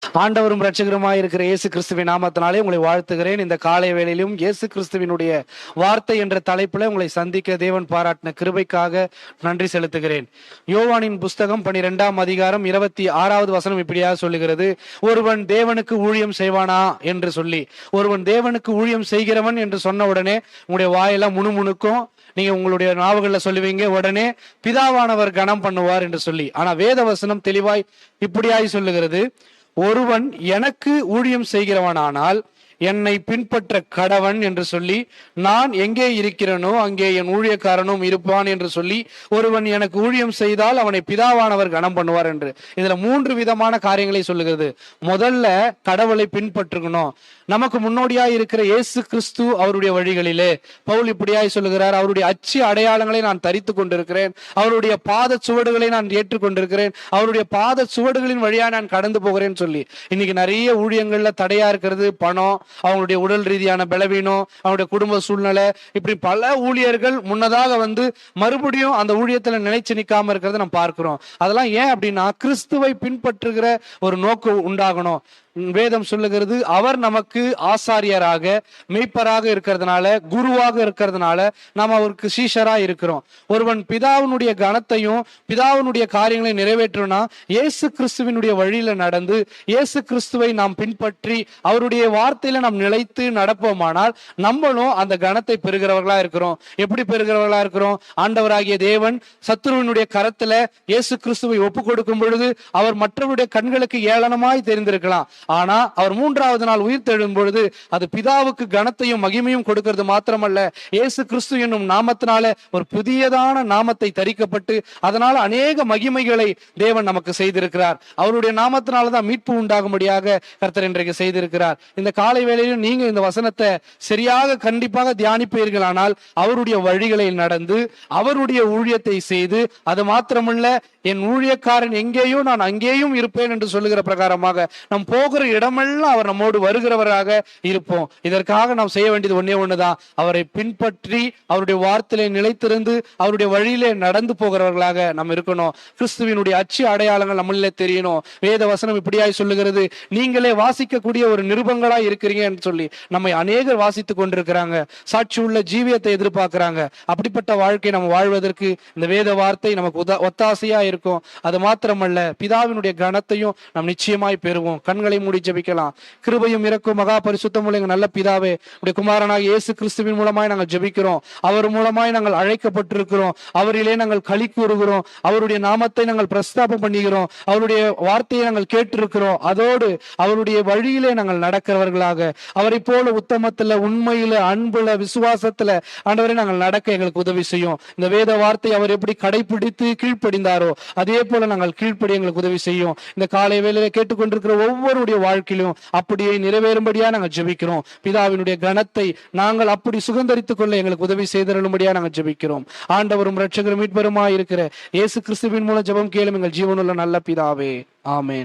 ஆண்டவரும் இரட்சகருமாய் இருக்கிற இயேசு கிறிஸ்துவின் நாமத்தினாலே உங்களை வாழ்த்துகிறேன். இந்த காலை வேளையிலும் இயேசு கிறிஸ்துவினுடைய வார்த்தை என்ற தலைப்புல உங்களை சந்திக்க தேவன் பாராட்டின கிருபைக்காக நன்றி செலுத்துகிறேன். யோவானின் புஸ்தகம் 12ஆம் அதிகாரம் 26வது வசனம் இப்படியாக சொல்லுகிறது, ஒருவன் தேவனுக்கு ஊழியம் செய்வானா என்று சொல்லி. ஒருவன் தேவனுக்கு ஊழியம் செய்கிறவன் என்று சொன்ன உடனே உங்களுடைய வாயெல்லாம் முணுமுணுக்கும். நீங்க உங்களுடைய நாவுகள்ல சொல்லுவீங்க, உடனே பிதாவானவர் கனம் பண்ணுவார் என்று சொல்லி. ஆனா வேத வசனம் தெளிவாய் இப்படியாய் சொல்லுகிறது, ஒருவன் எனக்கு ஊழியம் செய்கிறவனானால் என்னை பின்பற்ற கடவன் என்று சொல்லி, நான் எங்கே இருக்கிறேனோ அங்கே என் ஊழியக்காரனும் இருப்பான் என்று சொல்லி, ஒருவன் எனக்கு ஊழியம் செய்தால் அவனை பிதாவானவர் கனம் பண்ணுவார் என்று. இதுல 3 விதமான காரியங்களை சொல்லுகிறது. முதல்ல கடவுளை பின்பற்றுக்கணும். நமக்கு முன்னோடியாய் இருக்கிற இயேசு கிறிஸ்து அவருடைய வழிகளிலே பவுல் இப்படியாய் சொல்லுகிறார், அவருடைய அச்சு அடையாளங்களை நான் தரித்து கொண்டிருக்கிறேன், அவருடைய பாத சுவடுகளை நான் ஏற்றுக்கொண்டிருக்கிறேன், அவருடைய பாத சுவடுகளின் வழியா நான் கடந்து போகிறேன் சொல்லி. இன்னைக்கு நிறைய ஊழியங்கள்ல தடையா இருக்கிறது பணம், அவங்களுடைய உடல் ரீதியான பலவீனம், அவங்களுடைய குடும்ப சூழ்நிலை. இப்படி பல ஊழியர்கள் முன்னதாக மறுபடியும் அந்த ஊழியத்துல நிலைச்சு நிக்காம இருக்கிறத நம்ம பார்க்கிறோம். அதெல்லாம் ஏன் அப்படின்னா, கிறிஸ்துவை பின்பற்றுகிற ஒரு நோக்கம் உண்டாகணும். வேதம் சொல்லுகிறது, அவர் நமக்கு ஆசாரியராக மெய்ப்பராக இருக்கிறதுனால, குருவாக இருக்கிறதுனால நாம் அவருக்கு சீஷரா இருக்கிறோம். ஒருவன் பிதாவினுடைய கனத்தையும் பிதாவினுடைய காரியங்களை நிறைவேற்றணும்னா இயேசு கிறிஸ்துவினுடைய வழியில நடந்து இயேசு கிறிஸ்துவை நாம் பின்பற்றி அவருடைய வார்த்தையில நாம் நிலைத்து நடப்போமானால் நம்மளும் அந்த கனத்தை பெறுகிறவர்களா இருக்கிறோம். எப்படி பெறுகிறவர்களா இருக்கிறோம்? ஆண்டவராகிய தேவன் சத்துருவினுடைய கரத்துல இயேசு கிறிஸ்துவை ஒப்பு கொடுக்கும் பொழுது அவர் மற்றவருடைய கண்களுக்கு ஏளனமாய் தெரிந்திருக்கலாம். ஆனா அவர் 3வது நாள் உயிர் தெழும் பொழுது அது பிதாவுக்கு கனத்தையும் மகிமையும் கொடுக்கிறது மாத்திரமல்ல, இயேசு கிறிஸ்து என்னும் நாமத்தினால ஒரு புதியதான நாமத்தை தரிக்கப்பட்டு அதனால அநேக மகிமைகளை தேவன் நமக்கு செய்திருக்கிறார். அவருடைய நாமத்தினாலதான் மீட்பு உண்டாகும்படியாக கர்த்தர் இன்றைக்கு செய்திருக்கிறார். இந்த காலை வேளையிலும் நீங்க இந்த வசனத்தை சரியாக கண்டிப்பாக தியானிப்பீர்களானால் அவருடைய வழிகளில் நடந்து அவருடைய ஊழியத்தை செய்து, அது மாத்திரமல்ல என் ஊழியக்காரன் எங்கேயோ நான் அங்கேயும் இருப்பேன் என்று சொல்லுகிற பிரகாரமாக நம் போகிற இடமெல்லாம் அவர் நம்மோடு வருகிறவராக இருப்போம். இதற்காக நாம் செய்ய வேண்டியது ஒன்னே ஒண்ணுதான், அவரை பின்பற்றி அவருடைய வார்த்தையிலே நிலைத்திருந்து அவருடைய வழியிலே நடந்து போகிறவர்களாக நாம் இருக்கணும். கிறிஸ்துவினுடைய அச்சு அடையாளங்கள் நம்மளே தெரியணும். வேத வசனம் இப்படியாய் சொல்லுகிறது, நீங்களே வாசிக்கக்கூடிய ஒரு நிருபங்களாய் இருக்கிறீங்க என்று சொல்லி நம்மை அநேகர் வாசித்துக் கொண்டிருக்கிறாங்க. சாட்சி உள்ள ஜீவியத்தை எதிர்பார்க்கிறாங்க. அப்படிப்பட்ட வாழ்க்கை நம்ம வாழ்வதற்கு இந்த வேத வார்த்தை நமக்கு ஒத்தாசையா இருக்கும். அது மாத்திரமல்ல, பிதாவினுடைய கனத்தையும் நாம் நிச்சயமாய் பெறுவோம். கண்களை மூடி ஜெபிக்கலாம். கிருபையும் இரக்கும் மகா பரிசுத்தமுள்ள எங்கள் நல்ல பிதாவே, உடைய குமாரனாக இயேசு கிறிஸ்துவின் மூலமாய் நாங்கள் ஜெபிக்கிறோம். அவர் மூலமாய் நாங்கள் அழைக்கப்பட்டிருக்கிறோம். அவரிலே நாங்கள் களி கூறுகிறோம். அவருடைய நாமத்தை நாங்கள் பிரஸ்தாபம் பண்ணுகிறோம். அவருடைய வார்த்தையை நாங்கள் கேட்டிருக்கிறோம். அதோடு அவருடைய வழியிலே நாங்கள் நடக்கிறவர்களாக, அவரை போல உத்தமத்துல, உண்மையில, அன்புல, விசுவாசத்துல ஆண்டவரை நாங்கள் நடக்க எங்களுக்கு உதவி செய்யும். இந்த வேத வார்த்தை அவர் எப்படி கடைபிடித்து கீழ்ப்படிந்தாரோ அதே போல நாங்கள் கீழ்ப்படி எங்களுக்கு உதவி செய்யும். இந்த காலை வேளையில கேட்டுக்கொண்டிருக்கிற ஒவ்வொருடைய வாழ்க்கையிலும் அப்படியே நிறைவேறும்படியா நாங்கள் ஜெபிக்கிறோம். பிதாவினுடைய கனத்தை நாங்கள் அப்படி சுகந்தரித்துக் கொள்ள எங்களுக்கு உதவி செய்தருளும்படியா நாங்கள் ஜெபிக்கிறோம். ஆண்டவரும் இரட்சகரும் மீட்பருமாய் இருக்கிற இயேசு கிறிஸ்துவின் மூலம் ஜெபம் கேளும் எங்கள் ஜீவனுள்ள நல்ல பிதாவே, ஆமென்.